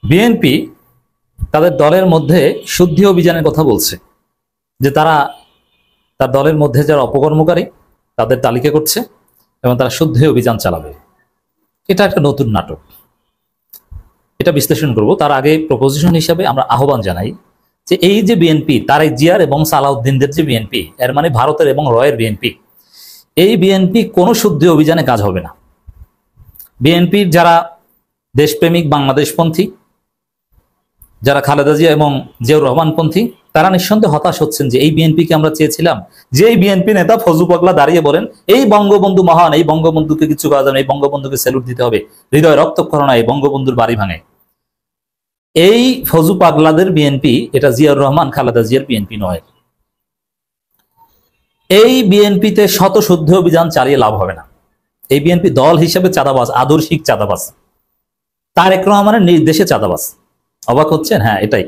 BNP তাদের দলের মধ্যে শুদ্ধি অভিযানের কথা বলছে, যে তারা তার দলের মধ্যে যারা অপকর্মকারী তাদের তালিকা করছে এবং তারা শুদ্ধি অভিযান চালাবে। এটা একটা নতুন নাটক, এটা বিশ্লেষণ করব। তার আগে প্রপোজিশন হিসাবে আমরা আহ্বান জানাই যে এই যে বিএনপি, তারেক জিয়ার এবং সালাউদ্দিনদের যে বিএনপি, এর মানে ভারতের এবং রয়ের বিএনপি, এই বিএনপি কোনো শুদ্ধি অভিযানে কাজ হবে না। বিএনপির যারা দেশপ্রেমিক বাংলাদেশপন্থী, যারা খালেদা জিয়া এবং জিয়াউর রহমানপন্থী, তারা নিঃসন্দেহে হতাশ হচ্ছেন যে এই বিএনপিকে আমরা চেয়েছিলাম, যে এই বিএনপি নেতা ফজু পাগলা দাঁড়িয়ে বলেন এই বঙ্গবন্ধু মহান, এই বঙ্গবন্ধুকে কিছু করা যাবে, এই বঙ্গবন্ধুকে স্যালুট দিতে হবে, হৃদয় রক্তক্ষরণ, এই বঙ্গবন্ধুর বাড়ি ভাঙে। এই ফজু পাগলাদের বিএনপি, এটা জিয়াউর রহমান খালেদা জিয়ার বিএনপি নয়। এই বিএনপিতে শত শুদ্ধ অভিযান চালিয়ে লাভ হবে না। এই বিএনপি দল হিসেবে চাঁদাবাজ, আদর্শিক চাঁদাবাজ, তারেক রহমানের নির্দেশে চাঁদাবাজ। অবাক হচ্ছেন? হ্যাঁ, এটাই।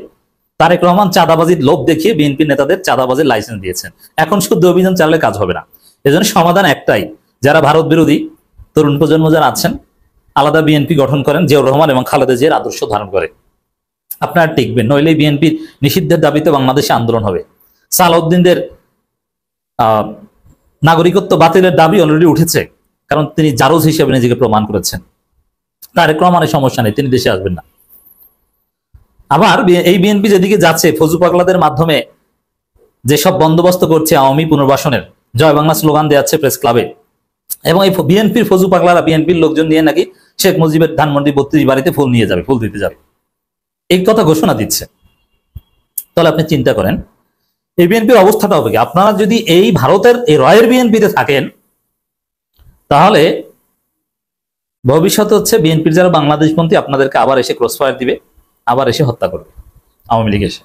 তারেক রহমান চাঁদাবাজির লোভ দেখিয়ে বিএনপি নেতাদের চাঁদাবাজির লাইসেন্স দিয়েছেন। এখন শুদ্ধ অভিযান চালালে কাজ হবে না। এজন্য সমাধান একটাই, যারা ভারত বিরোধী তরুণ প্রজন্ম যারা আছেন, আলাদা বিএনপি গঠন করেন, জিয়াউর রহমান এবং খালেদা জিয়ার আদর্শ ধারণ করে। আপনারা টিকবেন, নইলে বিএনপির নিষিদ্ধের দাবিতে বাংলাদেশে আন্দোলন হবে। সালাউদ্দিনদের নাগরিকত্ব বাতিলের দাবি অলরেডি উঠেছে, কারণ তিনি জারজ হিসেবে নিজেকে প্রমাণ করেছেন। তারেক রহমানের সমস্যা নেই, তিনি দেশে আসবেন না। আবার এই বিএনপি যেদিকে যাচ্ছে, ফজু পাগলাদের মাধ্যমে যেসব বন্দোবস্ত করছে আওয়ামী পুনর্বাসনের, জয় বাংলা স্লোগান দেওয়াচ্ছে প্রেস ক্লাবে, এবং এই বিএনপির ফজু পাগলারা বিএনপির লোকজন নিয়ে নাকি শেখ মুজিবের ধানমন্ডি 32 বাড়িতে ফুল নিয়ে যাবে, ফুল দিতে যাবে, এই কথা ঘোষণা দিচ্ছে। তাহলে আপনি চিন্তা করেন এই বিএনপির অবস্থাটা হবে কি? আপনারা যদি এই ভারতের এই রয়ের বিএনপিতে থাকেন, তাহলে ভবিষ্যৎ হচ্ছে বিএনপির যারা বাংলাদেশপন্থী আপনাদেরকে আবার এসে ক্রসফায়ার দিবে, আবার এসে হত্যা করবে আওয়ামী লীগ এসে,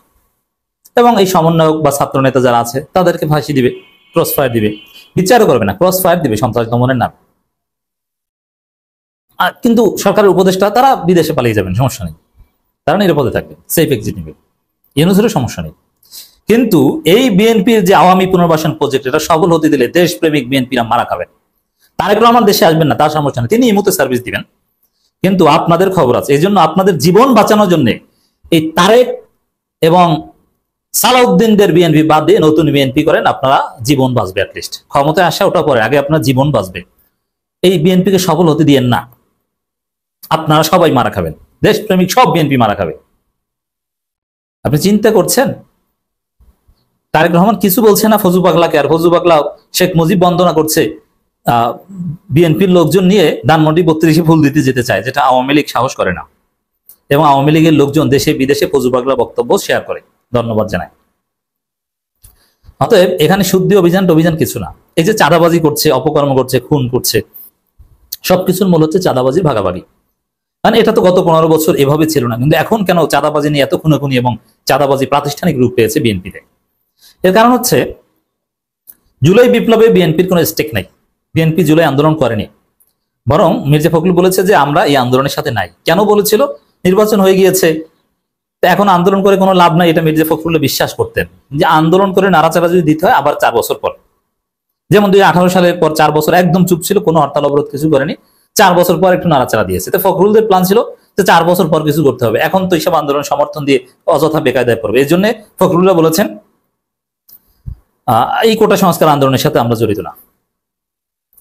এবং এই সমন্বয়ক বা ছাত্র নেতা যারা আছে তাদেরকে ফাঁসি দিবে, ক্রসফায়ার দিবে, বিচারও করবে না, ক্রসফায়ার দিবে সন্ত্রাস দমনের নাম। কিন্তু সরকারের উপদেষ্টা তারা বিদেশে পালিয়ে যাবেন, সমস্যা নেই, তারা নিরাপদে থাকবে, সেফ এক্সিট নেবে, ইউনুসেরও সমস্যা নেই। কিন্তু এই বিএনপির যে আওয়ামী পুনর্বাসন প্রজেক্ট, এটা সফল হতে দিলে দেশপ্রেমিক বিএনপিরা মারা খাবেন। তারেক রহমান দেশে আসবেন না, তার সমস্যা নেই, তিনি ইমুতে সার্ভিস দিবেন, কিন্তু আপনাদের খবর আছে। এই জন্য আপনাদের জীবন বাঁচানোর জন্য এই তারেক এবং সালাউদ্দিনদের বিএনপি বাদ দিয়ে নতুন বিএনপি করেন, আপনারা জীবন বাঁচবে। অ্যাটলিস্ট ক্ষমতায় আসা ওটা পরে, আগে আপনার জীবন বাঁচবে। এই বিএনপিকে সফল হতে দিয়েন না, আপনারা সবাই মারা খাবেন, দেশপ্রেমিক সব বিএনপি মারা খাবে। আপনি চিন্তা করছেন? তারেক রহমান কিছু বলছে না ফজু পাগলাকে, আর ফজু পাগলা শেখ মুজিব বন্দনা করছে, বিএনপির লোকজন নিয়ে ধানমন্ডি 32 ফুল দিতে যেতে চায়, যেটা আওয়ামী লীগ সাহস করে না, এবং আওয়ামী লীগের লোকজন দেশে বিদেশে ফজু পাগলার বক্তব্য শেয়ার করে, ধন্যবাদ জানায়। অতএব এখানে শুদ্ধি অভিযান কিছু না। এই যে চাঁদাবাজি করছে, অপকর্ম করছে, খুন করছে, সবকিছুর মূল হচ্ছে চাঁদাবাজি, ভাগাভাগি। মানে এটা তো গত 15 বছর এভাবে ছিল না, কিন্তু এখন কেন চাঁদাবাজি নিয়ে এত খুনাখুনি এবং চাঁদাবাজি প্রাতিষ্ঠানিক রূপ পেয়েছে বিএনপিতে? এর কারণ হচ্ছে জুলাই বিপ্লবে বিএনপির কোনো স্টেক নাই। বিএনপি জুলাই আন্দোলন করেনি, বরং মির্জা ফখরুল বলেছে যে আমরা এই আন্দোলনের সাথে নাই। কেন বলেছিল? নির্বাচন হয়ে গিয়েছে, এখন আন্দোলন করে কোনো লাভ নাই, এটা মির্জা ফখরুল বিশ্বাস করতেন, যে আন্দোলন করে নাড়াচাড়া যদি দিতে হয় আবার 4 বছর পর, যেমন 2018 সালের পর 4 বছর একদম চুপ ছিল, কোনো হরতাল অবরোধ কিছু করেনি, 4 বছর পর একটু নাড়াচাড়া দিয়েছে। তো ফখরুলদের প্ল্যান ছিল যে 4 বছর পর কিছু করতে হবে, এখন তো এইসব আন্দোলন সমর্থন দিয়ে অযথা বেকায়দায় পড়বে। এই জন্য ফখরুলরা বলেছেন এই কোটা সংস্কার আন্দোলনের সাথে আমরা জড়িত না।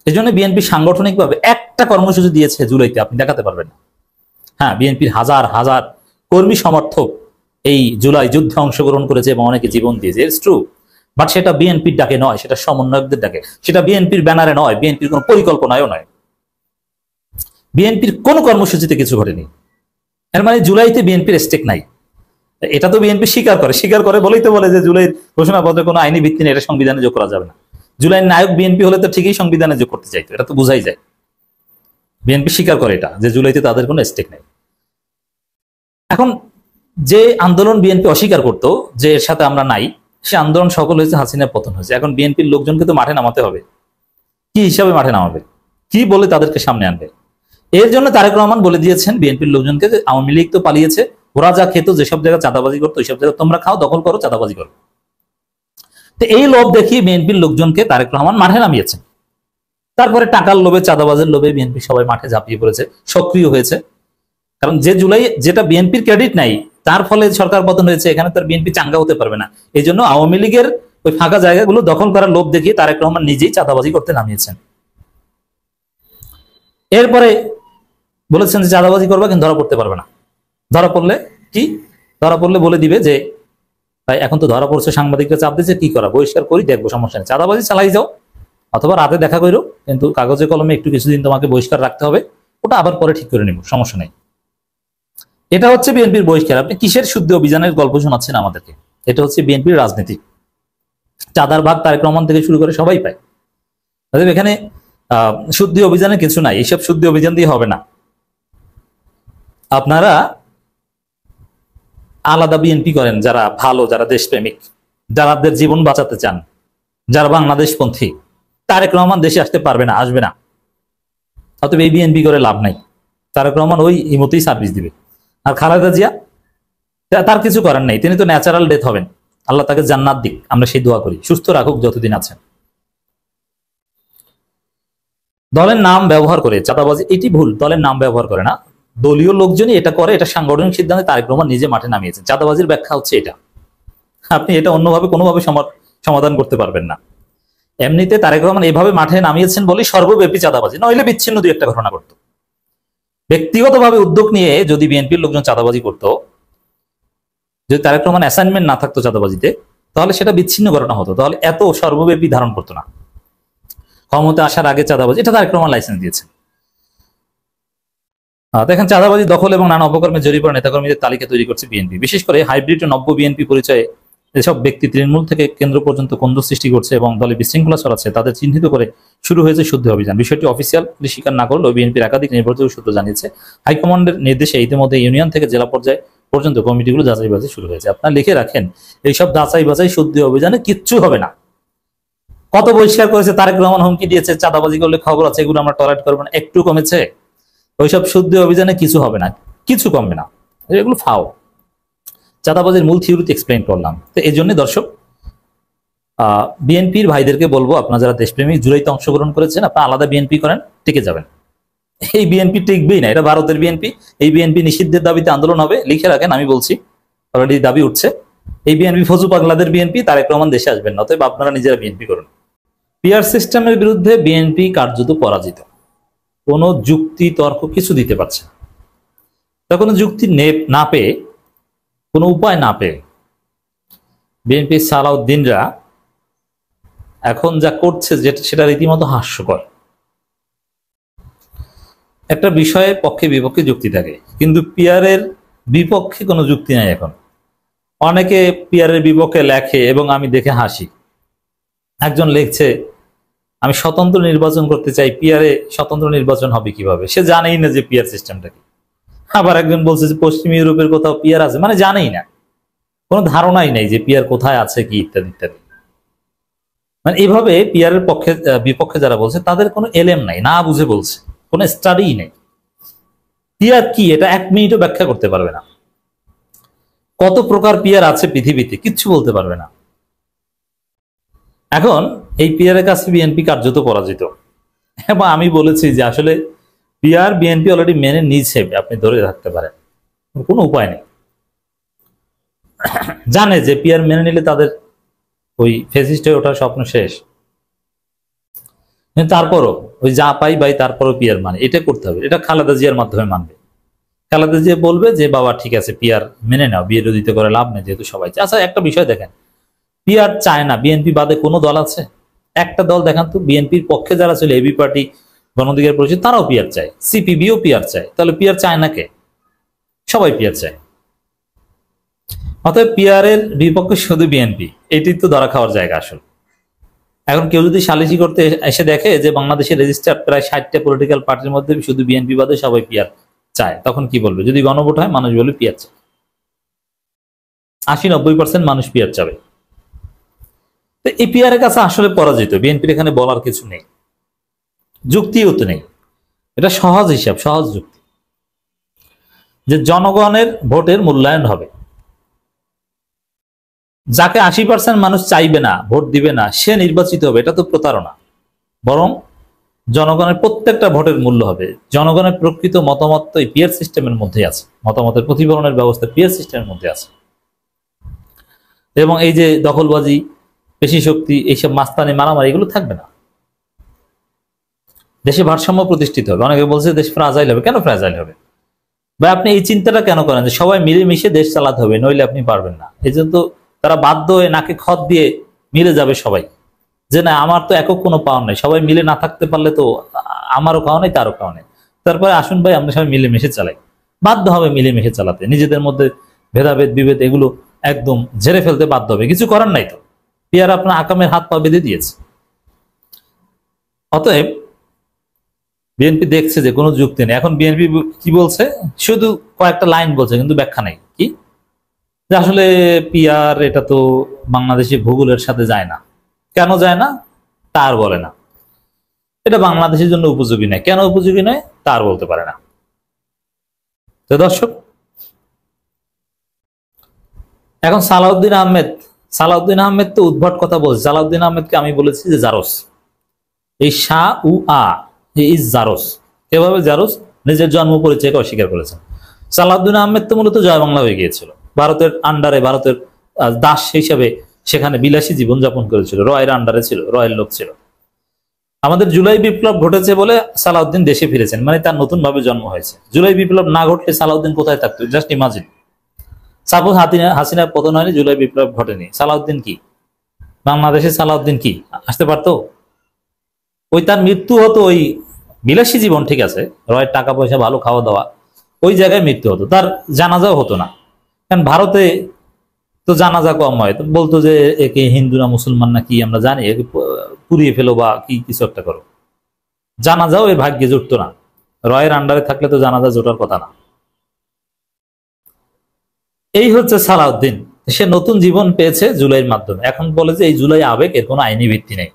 এই জন্য বিএনপি সাংগঠনিকভাবে একটা কর্মসূচি দিয়েছে জুলাইতে, আপনি দেখাতে পারবেন না। হ্যাঁ, বিএনপির হাজার হাজার কর্মী সমর্থক এই জুলাই যুদ্ধে অংশগ্রহণ করেছে এবং অনেকে জীবন দিয়েছে, ইটস ট্রু, বাট সেটা বিএনপির ডাকে নয়, সেটা সমন্বয়কদের ডাকে, সেটা বিএনপির ব্যানারে নয়, বিএনপির কোনো পরিকল্পনায়ও নয়, বিএনপির কোনো কর্মসূচিতে কিছু ঘটেনি। এর মানে জুলাইতে বিএনপির স্টেক নাই, এটা তো বিএনপি স্বীকার করে বলেই তো বলে যে জুলাইয়ের ঘোষণাপত্রে কোনো আইনি ভিত্তি নেই, এটা সংবিধানে যোগ করা যাবে না। জুলাইয়ের নায়ক বিএনপি হলে তো ঠিকই সংবিধানে যোগ করতে চাইতো, এটা তো বোঝাই যায়। বিএনপি স্বীকার করে এটা, যে জুলাইতে তাদের কোনো স্টেক নেই। এখন যে আন্দোলন বিএনপি অস্বীকার করতো যে এর সাথে আমরা নাই, সে আন্দোলন সফল হয়েছে, হাসিনার পতন হয়েছে। এখন বিএনপির লোকজনকে তো মাঠে নামাতে হবে, কি হিসাবে মাঠে নামাবে, কি বলে তাদেরকে সামনে আনবে? এর জন্য তারেক রহমান বলে দিয়েছেন বিএনপির লোকজনকে যে আওয়ামী লীগ তো পালিয়েছে, ওরা যা খেত, যেসব জায়গায় চাঁদাবাজি করতো ওইসব জায়গায় তোমরা খাও, দখল করো, চাঁদাবাজি করো। তো এই লোভ দেখিয়ে বিএনপির লোকজনকে তারেক রহমান মাঠে নামিয়েছেন। তারপরে টাকার লোভে, চাঁদাবাজের লোভে বিএনপি সবাই মাঠে ঝাঁপিয়ে পড়েছে, সক্রিয় হয়েছে। কারণ যে জুলাই যেটা বিএনপির ক্রেডিট নাই, তার ফলে সরকার পতন হয়েছে, এখানে তার বিএনপি চাঙ্গা হতে পারবে না। এই জন্য আওয়ামী লীগের ওই ফাঁকা জায়গাগুলো দখল করার লোভ দেখিয়ে তারেক রহমান নিজেই চাঁদাবাজি করতে নামিয়েছেন। এরপরে বলেছেন যে চাঁদাবাজি করবা কিন্তু ধরা পড়তে পারবে না। ধরা পড়লে কি, ধরা পড়লে বলে দিবে যে ভাই এখন তো ধরা পড়ছে, সাংবাদিকরা চাপ দিচ্ছে, কি করা, বহিষ্কার করি, দেখবো, সমস্যা নেই, চাঁদাবাজি চালাই যাও, অথবা রাতে দেখা করো, কিন্তু কাগজে কলমে একটু কিছুদিন তোমাকে বহিষ্কার রাখতে হবে, ওটা আবার পরে ঠিক করে নিব, সমস্যা নেই। এটা হচ্ছে বিএনপির বহিষ্কার। আপনি কিসের শুদ্ধ অভিযানের গল্প শোনাচ্ছেন আমাদেরকে? এটা হচ্ছে বিএনপির রাজনীতি। চাঁদার ভাগ তারেক রহমান থেকে শুরু করে সবাই পায়। এখানে শুদ্ধি অভিযানে কিছু নাই, এইসব শুদ্ধি অভিযান দিয়ে হবে না। আপনারা আলাদা বিএনপি করেন, যারা ভালো, যারা দেশপ্রেমিক, যারাদের জীবন বাঁচাতে চান, যারা বাংলাদেশপন্থী। তারেক রহমান দেশে আসতে পারবে না, আসবে না, অতএব এই বিএনপি করে লাভ নাই। তারেক রহমান ওই ইমতেই সার্ভিস দিবে। আর খালেদা জিয়া, তার কিছু করার নেই, তিনি তো ন্যাচারাল ডেথ হবেন, আল্লাহ তাকে জান্নাত দিক, আমরা সেই দোয়া করি, সুস্থ রাখুক যতদিন আছেন। দলের নাম ব্যবহার করে চাঁদাবাজি, এটি ভুল, দলের নাম ব্যবহার করে না, দলীয় লোকজনই এটা করে, এটা সাংগঠনিক সিদ্ধান্তে তারেক রহমান নিজে মাঠে নামিয়েছেন। চাঁদাবাজির ব্যাখ্যা হচ্ছে এটা, আপনি এটা অন্যভাবে কোনোভাবে সমাধান করতে পারবেন না। এমনিতে তারেক রহমান এভাবে মাঠে নামিয়েছেন বলে সর্বব্যাপী চাঁদাবাজি, নইলে বিচ্ছিন্ন দুই একটা ঘটনা করতো। ব্যক্তিগতভাবে উদ্যোগ নিয়ে যদি বিএনপির লোকজন চাঁদাবাজি করতো, যদি তারেক রহমান অ্যাসাইনমেন্ট না থাকতো চাঁদাবাজিতে, তাহলে সেটা বিচ্ছিন্ন ঘটনা হতো, তাহলে এত সর্বব্যাপী ধারণ করতো না। ক্ষমতা আসার আগে চাঁদাবাজি, এটা তারেক রহমান লাইসেন্স দিয়েছেন। দেখেন, চাঁদাবাজি, দখল এবং নানা অপকর্মে জড়িত নেতাকর্মীদের তালিকা তৈরি করছে বিএনপি। বিশেষ করে হাইব্রিড ও নব্য বিএনপি পরিচয়ে যেসব ব্যক্তি তৃণমূল থেকে কেন্দ্র পর্যন্ত কেন্দ্র সৃষ্টি করছে এবং দলে বিশৃঙ্খলা ছড়াচ্ছে, তাদের চিহ্নিত করে শুরু হয়েছে শুদ্ধি অভিযান। বিষয়টি অফিসিয়ালি স্বীকার না করলেও বিএনপির একাধিক নির্ভরযোগ্য সূত্র জানিয়েছে, হাইকমান্ডের নির্দেশে ইতিমধ্যে ইউনিয়ন থেকে জেলা পর্যায়ে পর্যন্ত কমিটিগুলো যাচাই বাছাই শুরু হয়েছে। আপনারা লিখে রাখেন, এইসব যাচাই বাছাই শুদ্ধি অভিযানে কিচ্ছু হবে না। কত বহিষ্কার করেছে তারেক রহমান, হুমকি দিয়েছে, চাঁদাবাজি করলে খবর আছে, এগুলো আমরা টলারেট করবো না, একটু কমেছে? ওইসব শুদ্ধি অভিযানে কিছু হবে না, কিছু কমবে না, এগুলো ফাও। চাঁদাবাজির মূল থিওরিতে এক্সপ্লেইন করলাম। তো এই জন্য দর্শক, বিএনপির ভাইদেরকে বলবো, আপনারা যারা দেশপ্রেমিক, জুলাইতে অংশগ্রহণ করেছেন, আপনারা আলাদা বিএনপি করেন, টিকে যাবেন। এই বিএনপি টিকবেই না, এটা ভারতের বিএনপি। এই বিএনপি নিষিদ্ধের দাবিতে আন্দোলন হবে, লিখে রাখেন, আমি বলছি, অলরেডি দাবি উঠছে। এই বিএনপি ফজু পাগলাদের বিএনপি, তারেক রহমান দেশে আসবেন না, অতএব আপনারা নিজেরা বিএনপি করুন। পিআর সিস্টেমের বিরুদ্ধে বিএনপি কার্যত পরাজিত, কোনো যুক্তি তর্ক কিছু দিতে পারছে না। কোনো যুক্তি না পেয়ে, কোনো উপায় না পেয়ে বিএনপি সালাউদ্দিনরা এখন যা করছে, যেটা সেটা রীতিমতো হাস্যকর। একটা বিষয়ে পক্ষে বিপক্ষে যুক্তি থাকে, কিন্তু পিআরের বিপক্ষে কোনো যুক্তি নাই। এখন অনেকে পিআরের বিপক্ষে লেখে এবং আমি দেখে হাসি। একজন লিখছে, আমি স্বতন্ত্র নির্বাচন করতে চাই, পিআরে স্বতন্ত্র নির্বাচন হবে কিভাবে? সে জানেই না যে পিআর সিস্টেমটা কি। আবার একজন বলছে যে পশ্চিম ইউরোপের কোথাও পিআর আছে, মানে জানেই না, কোনো ধারণাই নাই যে পিআর কোথায় আছে, কি ইত্যাদি ইত্যাদি। মানে এইভাবে পিআরের পক্ষে বিপক্ষে যারা বলছে, তাদের কোনো এলেম নাই, না বুঝে বলছে, কোনো স্টাডিই নেই। পিআর কি এটা 1 মিনিটও ব্যাখ্যা করতে পারবে না। কত প্রকার পিআর আছে পৃথিবীতে, কিচ্ছু বলতে পারবে না। এখন এই পিআর এর কাছে বিএনপি কার্যত পরাজিত। এবং আমি বলেছি যে আসলে পিআর বিএনপি অলরেডি মেনে নিয়েছে, আপনি ধরে রাখতে পারেন, কোনো উপায় নেই। জানে যে পিআর মেনে নিলে তাদের ওই ফেসিস্ট হয়ে ওঠার স্বপ্ন শেষ। তারপরও ওই যা পাই ভাই, তারপরও পিআর মানে, এটা করতে হবে। এটা খালেদা জিয়ার মাধ্যমে মানবে। খালেদা জিয়া বলবে যে বাবা ঠিক আছে, পিআর মেনে নাও, বিরোধিতা করে লাভ নেই, যেহেতু সবাই চায়। আচ্ছা, একটা বিষয় দেখেন, পিআর চায় না বিএনপি বাদে কোনো দল আছে? একটা দল দেখান তো। বিএনপির পক্ষে যারা ছিল, এবি পার্টি, গণঅধিকার পরিষদ, তারাও পিআর চায়, সিপিবিও পিআর চায়, তাহলে পিআর চায় না কে? সবাই পিআর চায়। অতএব পিআর এর বিপক্ষে শুধু বিএনপি, এটি তো ধরা খাওয়ার জায়গা আসলে। এখন কেউ যদি সালিসি করতে এসে দেখে যে বাংলাদেশের রেজিস্টার্ড প্রায় 60টা পলিটিক্যাল পার্টির মধ্যে শুধু বিএনপি বাদে সবাই পিআর চায়, তখন কি বলবে? যদি গণভোট হয়, মানুষ বলবে পিআর চায়, 80-90% মানুষ পিআর চাবে। তো এই পিআর এর কাছে আসলে পরাজিত বিএনপির, এখানে বলার কিছু নেই, যুক্তিও তো নেই। এটা সহজ হিসাব, সহজ যুক্তি যে জনগণের ভোটের মূল্যায়ন হবে। যাকে 80% মানুষ চাইবে না, ভোট দিবে না, সে নির্বাচিত হবে, এটা তো প্রতারণা। বরং জনগণের প্রত্যেকটা ভোটের মূল্য হবে। জনগণের প্রকৃত মতামত তো এই পিয়ার সিস্টেমের মধ্যে আছে, মতামতের প্রতিফলনের ব্যবস্থা পিয়ার সিস্টেমের মধ্যে আছে। এবং এই যে দখলবাজি, পেশি শক্তি, এইসব মাস্তানি মারামারি এগুলো থাকবে না। দেশে ভারসাম্য প্রতিষ্ঠিত হবে। অনেকে বলছে দেশ ফ্রাজাইল হবে। কেন ফ্রাজাইল হবে ভাই? আপনি এই চিন্তাটা কেন করেন যে সবাই মিলেমিশে দেশ চালাতে হবে, নইলে আপনি পারবেন না? এই জন্য তো তারা বাধ্য হয়ে নাকে খত দিয়ে মিলে যাবে সবাই, যে না আমার তো একক কোনো পাওয়ার নেই, সবাই মিলে না থাকতে পারলে তো আমারও খাওয়া নেই তারও খাওয়া নেই। তারপরে আসুন ভাই আমরা সবাই মিলেমিশে চালাই। বাধ্য হবে মিলেমিশে চালাতে, নিজেদের মধ্যে ভেদাভেদ বিভেদ এগুলো একদম ঝেড়ে ফেলতে বাধ্য হবে। কিছু করার নাই তো, পিয়ার আপনার আকামের হাত পা বেঁধে দিয়েছে। অতএব বিএনপি দেখছে যে কোনো যুক্তি নেই। এখন বিএনপি কি বলছে? শুধু কয়েকটা লাইন বলছে, কিন্তু ব্যাখ্যা নেই। কি যে আসলে পিয়ার এটা তো বাংলাদেশি ভূগোলের সাথে যায় না। কেন যায় না তার বলে না। এটা বাংলাদেশের জন্য উপযোগী নয়। কেন উপযোগী নয় তার বলতে পারে না। তো দর্শক, এখন সালাউদ্দিন আহমেদ তো উদ্ভট কথা বলছে। সালাউদ্দিন আহমেদকে আমি বলেছি যে জারস, এই শাহ উ আ ইজ জারস। এভাবে জারস নিজের জন্ম পরিচয়কে অস্বীকার করেছেন। সালাউদ্দিন আহমেদ তো মূলত জয় বাংলা হয়ে গিয়েছিল, ভারতের আন্ডারে, ভারতের দাস হিসেবে সেখানে বিলাসী জীবনযাপন করেছিল, রয়ের আন্ডারে ছিল, রয়ের লোক ছিল। আমাদের জুলাই বিপ্লব ঘটেছে বলে সালাউদ্দিন দেশে ফিরেছেন, মানে তার নতুন ভাবে জন্ম হয়েছে। জুলাই বিপ্লব না ঘটলে সালাউদ্দিন কোথায় থাকতো? Just imagine. সাপোজ হাসিনার পতন হয়নি, জুলাই বিপ্লব ঘটেনি, সালাউদ্দিন কি বাংলাদেশে? সালাউদ্দিন কি আসতে পারতো? ওই তার মৃত্যু হতো ওই বিলাসী জীবন, ঠিক আছে, রয়ের টাকা পয়সা, ভালো খাওয়া দাওয়া, ওই জায়গায় মৃত্যু হতো, তার জানাজাও হতো না। কারণ ভারতে তো জানাজা কম হয়, তো বলতো যে একে হিন্দু না মুসলমান না কি আমরা জানি, একে পুড়িয়ে ফেলো বা কি কিছু একটা করো। জানাজাও এর ভাগ্যে জুটতো না। রয়ের আন্ডারে থাকলে তো জানাজা জোটার কথা না। এই হচ্ছে সালাউদ্দিন। সে নতুন জীবন পেয়েছে জুলাইয়ের মাধ্যমে। এখন বলে যে এই জুলাই আবেগ, এর কোনো আইনি ভিত্তি নেই।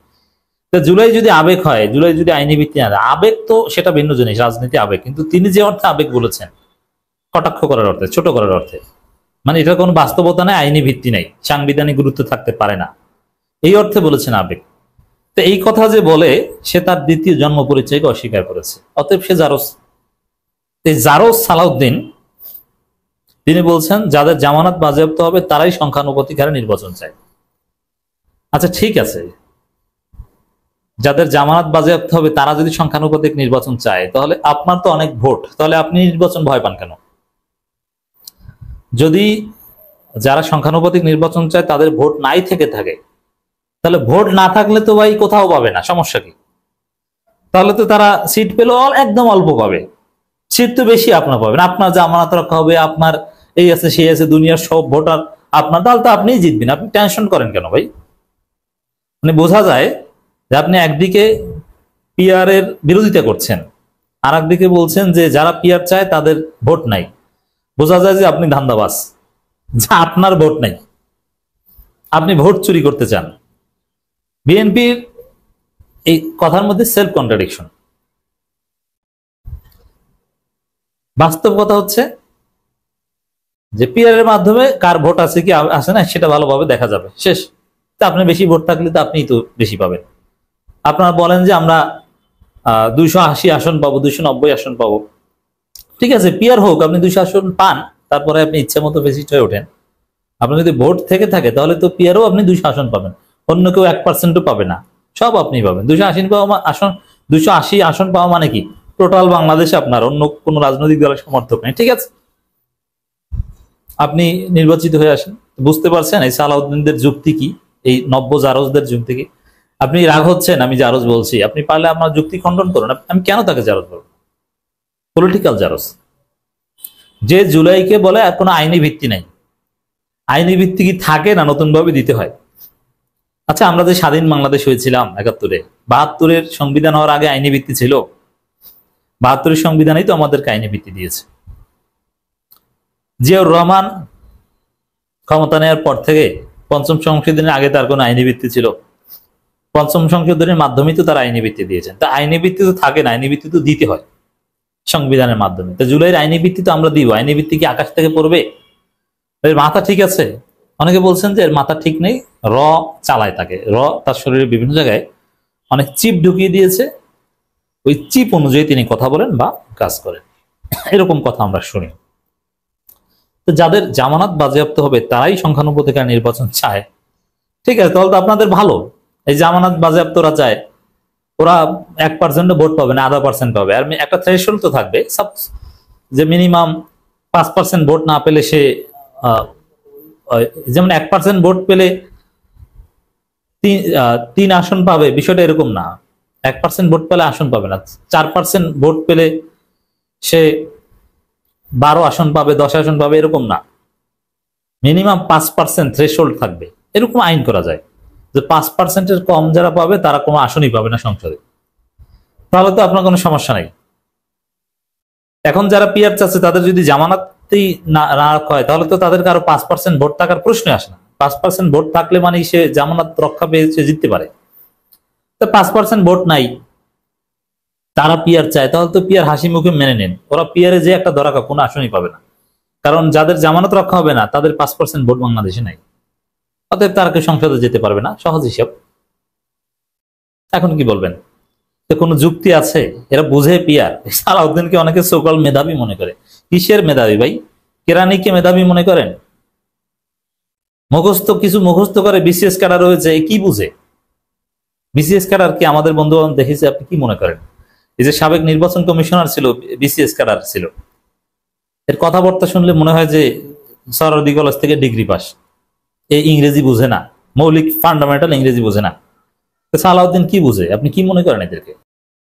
তো জুলাই যদি আবেগ হয়, জুলাই যদি আইনি ভিত্তি না, আবেগ তো সেটা ভিন্ন জিনিস, রাজনীতি আবেগ। কিন্তু তিনি যে অর্থে আবেগ বলেছেন, কটাক্ষ করার অর্থে, ছোট করার অর্থে, মানে এটার কোনো বাস্তবতা নেই, আইনি ভিত্তি নেই, সাংবিধানিক গুরুত্ব থাকতে পারে না, এই অর্থে বলেছেন আবেগ। তো এই কথা যে বলে, সে তার দ্বিতীয় জন্ম পরিচয়কে অস্বীকার করেছে। অতএব সে জারস। এই জারস সালাউদ্দিন তিনি বলছেন যাদের জামানত বাজেয়াপ্ত হবে তারাই সংখ্যানুপাতিক হারে নির্বাচন চায়। আচ্ছা ঠিক আছে, যাদের জামানত বাজেয়াপ্ত হবে তারা যদি সংখ্যানুপাতিক নির্বাচন চায়, তাহলে আপনার তো অনেক ভোট, তাহলে আপনি নির্বাচন ভয় পান কেন? যদি যারা সংখ্যানুপাতিক নির্বাচন চায় তাদের ভোট নাই থেকে থাকে, তাহলে ভোট না থাকলে তো ভাই কোথাও পাবে না, সমস্যা কি? তাহলে তো তারা সিট পেলেও একদম অল্প পাবে, সিট তো বেশি আপনার পাবেন। আপনার জামানত রক্ষা হবে, আপনার এই আছে সেই আছে, দুনিয়ার সব ভোটার আপনার, তাহলে তো আপনিই জিতবেন। আপনি টেনশন করেন কেন ভাই? মানে বোঝা যায় যে আপনি একদিকে পিআর এর বিরোধিতা করছেন, আর একদিকে বলছেন যে যারা পিআর চায় তাদের ভোট নাই। বোঝা যায় যে আপনি ধান্দাবাজ, যা আপনার ভোট নাই, আপনি ভোট চুরি করতে চান। বিএনপির এই কথার মধ্যে সেলফ কন্ট্রাডিকশন। বাস্তব কথা হচ্ছে যে পিআর এর মাধ্যমে কার ভোট আছে কি আছে না সেটা ভালোভাবে দেখা যাবে, শেষ। তা আপনি বেশি ভোট থাকলে তো আপনিই তো বেশি পাবেন। আপনারা বলেন যে আমরা 280 আসন পাবো, 290 আসন পাবো, ঠিক আছে, পিআর হোক, আপনি 200 আসন পান, তারপরে আপনি ইচ্ছা মতো বেশি হয়ে ওঠেন। আপনার যদি ভোট থেকে থাকে তাহলে তো পিআরও আপনি 200 আসন পাবেন, অন্য কেউ 1%ও পাবে না, সব আপনি পাবেন। 280 আসন পাওয়া মানে কি টোটাল বাংলাদেশে আপনার, অন্য কোনো রাজনৈতিক দলের সমর্থক নেই, ঠিক আছে, আপনি নির্বাচিত হয়ে আসেন। বুঝতে পারছেন এই সালাউদ্দিনদের যুক্তি কি, এই নব্য জারজদের যুক্তি কি? আপনি রাগ হচ্ছেন আমি জারজ বলছি, আপনি পারলে আপনার যুক্তি খণ্ডন করুন। আমি কেন তাকে জারজ বলবো? পলিটিক্যাল জারজ। যে জুলাইকে বলে কোনো আইনি ভিত্তি নাই, আইনি ভিত্তি কি থাকে না নতুন ভাবে দিতে হয়? আচ্ছা আমরা যে স্বাধীন বাংলাদেশ হয়েছিলাম 71-এ, 72-এর সংবিধান হওয়ার আগে আইনি ভিত্তি ছিল? 72-এর সংবিধানই তো আমাদেরকে আইনি ভিত্তি দিয়েছে। জিয়াউর রহমান ক্ষমতা নেওয়ার পর থেকে পঞ্চম সংশোধনের আগে তার কোনো আইনি ভিত্তি ছিল? পঞ্চম সংশোধনের মাধ্যমেই তো তার আইনি ভিত্তি দিয়েছেন। তা আইনি ভিত্তি তো থাকে না, আইনি ভিত্তি তো দিতে হয় সংবিধানের মাধ্যমে। তো জুলাইয়ের আইনি ভিত্তি তো আমরা দিব, আইনি ভিত্তি কি আকাশ থেকে পড়বে? এর মাথা ঠিক আছে? অনেকে বলছেন যে এর মাথা ঠিক নেই, চালায় তাকে, তার শরীরে বিভিন্ন জায়গায় অনেক চিপ ঢুকিয়ে দিয়েছে, ওই চিপ অনুযায়ী তিনি কথা বলেন বা কাজ করেন, এরকম কথা আমরা শুনি। তো যাদের জামানত বাজেয়াপ্ত হবে তারাই সংখ্যানুপাতিকার নির্বাচন চায়, ঠিক আছে, তাহলে তো আপনাদের ভালো। এই জামানত বাজেয়াপ্তরা চায়, ওরা 1% ভোট পাবে না, 0.5% পাবে। আর একটা থ্রেশহোল্ড তো থাকবে, যে মিনিমাম 5% ভোট না পেলে সে যেমন 1% ভোট পেলে 3 আসন পাবে, বিষয়টা এরকম না। 1% ভোট পেলে আসন পাবে না, 4% ভোট পেলে সে 12 আসন পাবে, 10 আসন পাবে, এরকম না। মিনিমাম 5% থ্রেশহোল্ড থাকবে, এরকম আইন করা যায় যে 5%-এর কম যারা পাবে তারা কোনো আসনই পাবে না সংসদে। তাহলে তো আপনার কোনো সমস্যা নাই। এখন যারা পিআর চাচ্ছে তাদের যদি জামানতই না রাখা হয় তাহলে তো তাদেরকে আরো 5% ভোট থাকার প্রশ্ন আসে না। 5% ভোট থাকলে মানে সে জামানত রক্ষা পেয়ে সে জিততে পারে। তো 5% ভোট নাই, তারা পিআর চায়, তাহলে তো পিআর হাসি মুখে মেনে নেন। ওরা পিআরে যে একটা ধরা কোনো আসনই পাবে না, কারণ যাদের জামানত রক্ষা হবে না তাদের 5% ভোট বাংলাদেশে নাই, অতএব তারা কেউ সংসদে যেতে পারবে না, সহজ হিসাব। এখন কি বলবেন? কোনো যুক্তি আছে? এরা বুঝে পিয়ার। সালাউদ্দিনকে অনেকে সোকল মেধাবী মনে করে। কিসের মেধাবী ভাই? কেরানিকে মেধাবী মনে করেন? কিছু মুখস্থ করে বিসিএস ক্যাডার হয়েছে, কি বুঝে? বিসিএস ক্যাডার কি আমাদের বন্ধু বান্ধব দেখেছে? আপনি কি মনে করেন? এই যে সাবেক নির্বাচন কমিশনার ছিল, বিসিএস ক্যাডার ছিল, এর কথাবার্তা শুনলে মনে হয় যে সরদি কলেজ থেকে ডিগ্রি পাস। এই ইংরেজি বুঝে না, মৌলিক ফান্ডামেন্টাল ইংরেজি বুঝে না। সালাউদ্দিন কি বুঝে? আপনি কি মনে করেন এদেরকে?